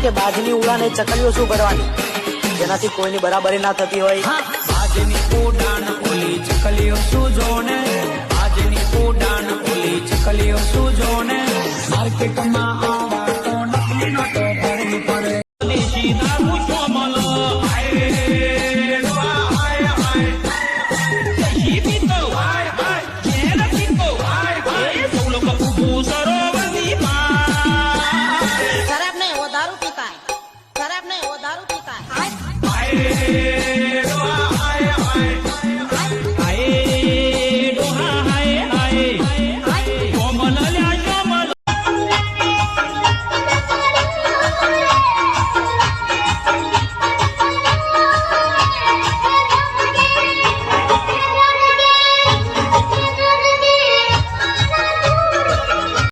કે બાજની ઉડાને ચકલીઓ શું કરવાની જેનાથી કોઈની બરાબરી ના થતી હોય બાજની ઉડાન ઓલી ચકલીઓ શું જોને બાજની ઉડાન ઓલી ચકલીઓ શું જોને માર્કેટમાં આવા તો નકલી નોટો ભરવી પડે દેશી દારૂ શું મળો હાય હાય દેશી પીતો હાય હાય ઘેર પીતો હાય હાય સૌ લોકો ઉભું સરોવરની शराब नहीं वो दारू पीता है, शराब नहीं वो दारू पीता है। હાય